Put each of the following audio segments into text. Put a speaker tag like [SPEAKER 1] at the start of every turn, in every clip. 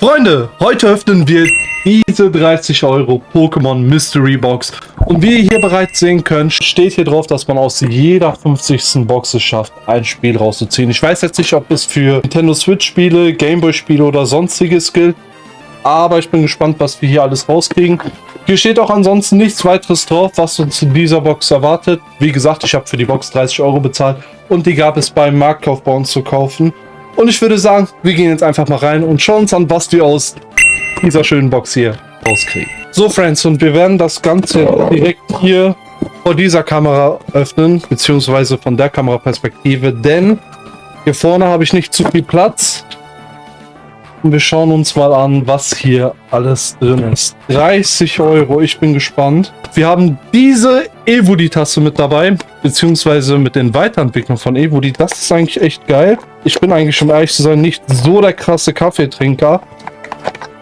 [SPEAKER 1] Freunde, heute öffnen wir diese 30 € Pokémon Mystery Box. Und wie ihr hier bereits sehen könnt, steht hier drauf, dass man aus jeder 50. Box es schafft, ein Spiel rauszuziehen. Ich weiß jetzt nicht, ob es für Nintendo Switch Spiele, Gameboy Spiele oder sonstiges gilt. Aber ich bin gespannt, was wir hier alles rauskriegen. Hier steht auch ansonsten nichts weiteres drauf, was uns in dieser Box erwartet. Wie gesagt, ich habe für die Box 30 € bezahlt und die gab es beim Marktkauf bei uns zu kaufen. Und ich würde sagen, wir gehen jetzt einfach mal rein und schauen uns an, was wir aus dieser schönen Box hier rauskriegen. So, Friends, und wir werden das Ganze direkt hier vor dieser Kamera öffnen, beziehungsweise von der Kameraperspektive, denn hier vorne habe ich nicht zu viel Platz. Und wir schauen uns mal an, was hier alles drin ist. 30 €, ich bin gespannt. Wir haben diese Evoli-Tasse mit dabei, beziehungsweise mit den Weiterentwicklungen von Evoli. Das ist eigentlich echt geil. Ich bin eigentlich, um ehrlich zu sein, nicht so der krasse Kaffeetrinker.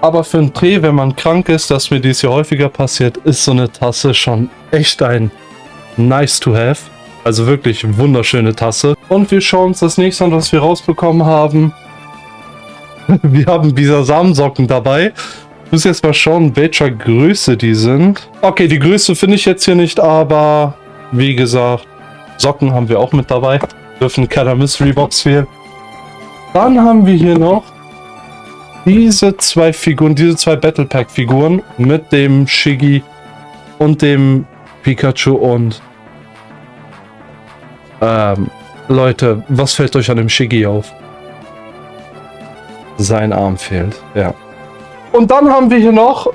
[SPEAKER 1] Aber für einen Tee, wenn man krank ist, dass mir dies hier häufiger passiert, ist so eine Tasse schon echt ein nice to have. Also wirklich wunderschöne Tasse. Und wir schauen uns das nächste an, was wir rausbekommen haben. Wir haben Bisasam-Socken dabei. Ich muss jetzt mal schauen, welcher Größe die sind. Okay, die Größe finde ich jetzt hier nicht, aber wie gesagt, Socken haben wir auch mit dabei. Dürfen keiner Mystery Box fehlen. Dann haben wir hier noch diese zwei Figuren, diese zwei Battle Pack Figuren mit dem Shiggy und dem Pikachu und Leute, was fällt euch an dem Shiggy auf? Sein Arm fehlt, ja. Und dann haben wir hier noch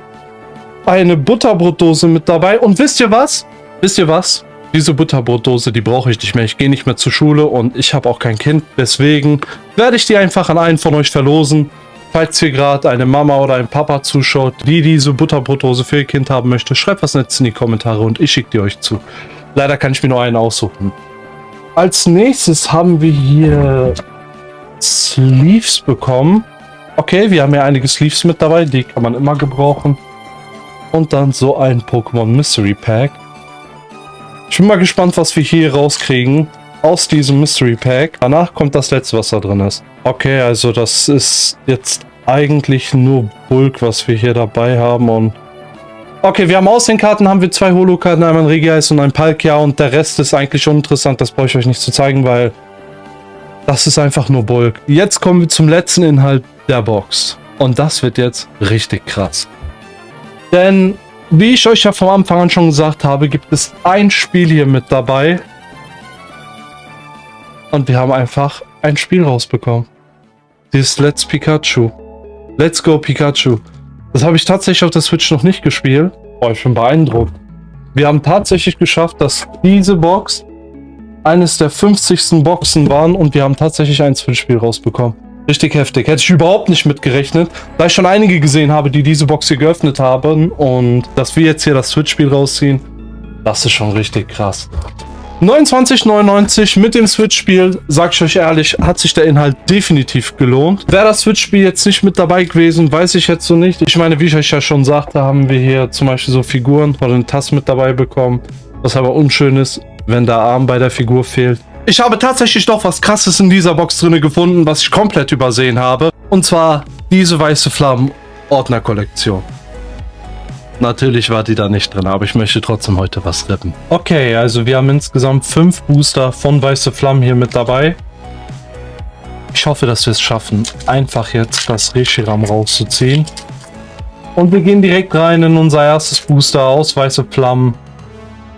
[SPEAKER 1] eine Butterbrotdose mit dabei. Und wisst ihr was? Wisst ihr was? Diese Butterbrotdose, die brauche ich nicht mehr. Ich gehe nicht mehr zur Schule und ich habe auch kein Kind. Deswegen werde ich die einfach an einen von euch verlosen. Falls hier gerade eine Mama oder ein Papa zuschaut, die diese Butterbrotdose für ihr Kind haben möchte, schreibt was Nettes in die Kommentare und ich schicke die euch zu. Leider kann ich mir nur einen aussuchen. Als nächstes haben wir hier Sleeves bekommen. Okay, wir haben ja einige Sleeves mit dabei, die kann man immer gebrauchen. Und dann so ein Pokémon Mystery Pack. Ich bin mal gespannt, was wir hier rauskriegen aus diesem Mystery Pack. Danach kommt das letzte, was da drin ist. Okay, also das ist jetzt eigentlich nur Bulk, was wir hier dabei haben. Und okay, wir haben aus den Karten haben wir zwei Holo-Karten, einmal ein Regiais und ein Palkia. Und der Rest ist eigentlich uninteressant, das brauche ich euch nicht zu zeigen, weil das ist einfach nur Bulk. Jetzt kommen wir zum letzten Inhalt der Box. Und das wird jetzt richtig krass. Denn, wie ich euch ja vom Anfang an schon gesagt habe, gibt es ein Spiel hier mit dabei. Und wir haben einfach ein Spiel rausbekommen. Dieses Let's Pikachu. Let's Go Pikachu. Das habe ich tatsächlich auf der Switch noch nicht gespielt. Boah, ich bin beeindruckt. Wir haben tatsächlich geschafft, dass diese Box eines der 50. Boxen waren und wir haben tatsächlich ein Switch-Spiel rausbekommen. Richtig heftig. Hätte ich überhaupt nicht mitgerechnet, da ich schon einige gesehen habe, die diese Box hier geöffnet haben und dass wir jetzt hier das Switch-Spiel rausziehen, das ist schon richtig krass. 29,99 mit dem Switch-Spiel, sag ich euch ehrlich, hat sich der Inhalt definitiv gelohnt. Wäre das Switch-Spiel jetzt nicht mit dabei gewesen, weiß ich jetzt so nicht. Ich meine, wie ich euch ja schon sagte, haben wir hier zum Beispiel so Figuren oder eine Tasse mit dabei bekommen, was aber unschön ist, wenn der Arm bei der Figur fehlt. Ich habe tatsächlich noch was Krasses in dieser Box drin gefunden, was ich komplett übersehen habe. Und zwar diese Weiße Flammen Ordner-Kollektion. Natürlich war die da nicht drin, aber ich möchte trotzdem heute was rippen. Okay, also wir haben insgesamt 5 Booster von Weiße Flammen hier mit dabei. Ich hoffe, dass wir es schaffen, einfach jetzt das Reshiram rauszuziehen. Und wir gehen direkt rein in unser erstes Booster aus Weiße Flammen.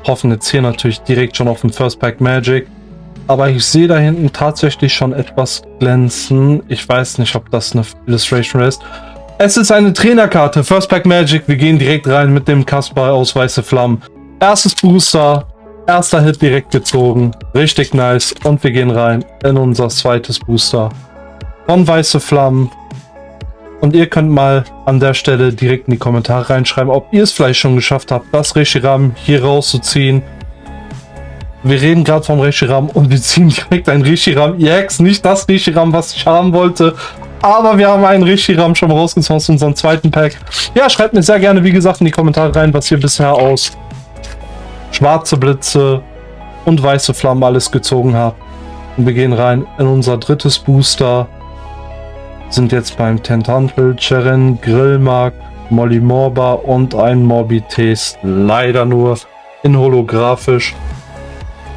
[SPEAKER 1] Hoffen jetzt hier natürlich direkt schon auf dem First Pack Magic. Aber ich sehe da hinten tatsächlich schon etwas glänzen. Ich weiß nicht, ob das eine Illustration ist. Es ist eine Trainerkarte, First Pack Magic. Wir gehen direkt rein mit dem Kasper aus Weiße Flammen. Erstes Booster, erster Hit direkt gezogen. Richtig nice. Und wir gehen rein in unser zweites Booster von Weiße Flammen. Und ihr könnt mal an der Stelle direkt in die Kommentare reinschreiben, ob ihr es vielleicht schon geschafft habt, das Reshiram hier rauszuziehen. Wir reden gerade vom Reshiram und wir ziehen direkt ein Reshiram EX. Nicht das Reshiram, was ich haben wollte. Aber wir haben einen Reshiram schon rausgezogen aus unserem zweiten Pack. Ja, schreibt mir sehr gerne, wie gesagt, in die Kommentare rein, was ihr bisher aus Schwarze Blitze und Weiße Flammen alles gezogen habt. Und wir gehen rein in unser drittes Booster Sind jetzt beim Tentantel, Cheren, Grillmark, Molly Morba und ein Morbites. Leider nur in holographisch.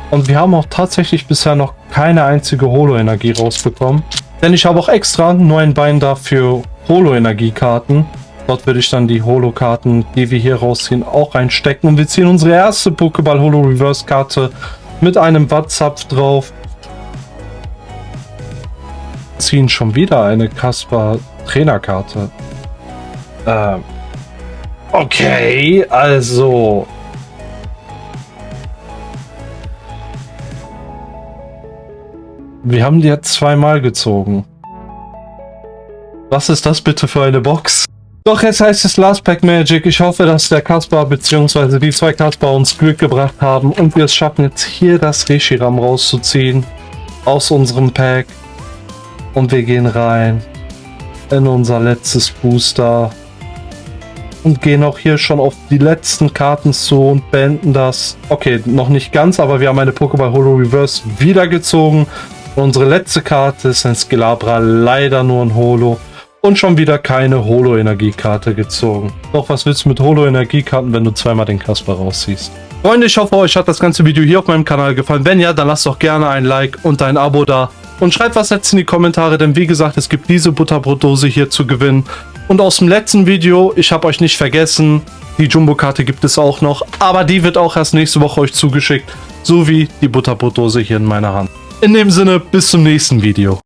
[SPEAKER 1] Und wir haben auch tatsächlich bisher noch keine einzige Holo-Energie rausbekommen. Denn ich habe auch extra nur ein Binder für Holo-Energiekarten. Dort würde ich dann die Holo-Karten, die wir hier rausziehen, auch reinstecken. Und wir ziehen unsere erste Pokéball Holo-Reverse-Karte mit einem Wattzapf drauf. Ziehen schon wieder eine Kasper-Trainerkarte. Okay, also... Wir haben die jetzt zweimal gezogen. Was ist das bitte für eine Box? Doch, jetzt heißt es Last Pack Magic. Ich hoffe, dass der Kaspar bzw. die zwei Kaspar uns Glück gebracht haben und wir es schaffen, jetzt hier das Reshiram rauszuziehen aus unserem Pack. Und wir gehen rein in unser letztes Booster und gehen auch hier schon auf die letzten Karten zu und beenden das. Okay, noch nicht ganz, aber wir haben eine Pokéball Holo Reverse wieder gezogen. Unsere letzte Karte ist ein Skelabra, leider nur ein Holo. Und schon wieder keine Holo-Energiekarte gezogen. Doch was willst du mit Holo-Energiekarten, wenn du zweimal den Kaspar rausziehst? Freunde, ich hoffe, euch hat das ganze Video hier auf meinem Kanal gefallen. Wenn ja, dann lasst doch gerne ein Like und ein Abo da. Und schreibt was jetzt in die Kommentare, denn wie gesagt, es gibt diese Butterbrotdose hier zu gewinnen. Und aus dem letzten Video, ich habe euch nicht vergessen, die Jumbo-Karte gibt es auch noch. Aber die wird auch erst nächste Woche euch zugeschickt. So wie die Butterbrotdose hier in meiner Hand. In dem Sinne, bis zum nächsten Video.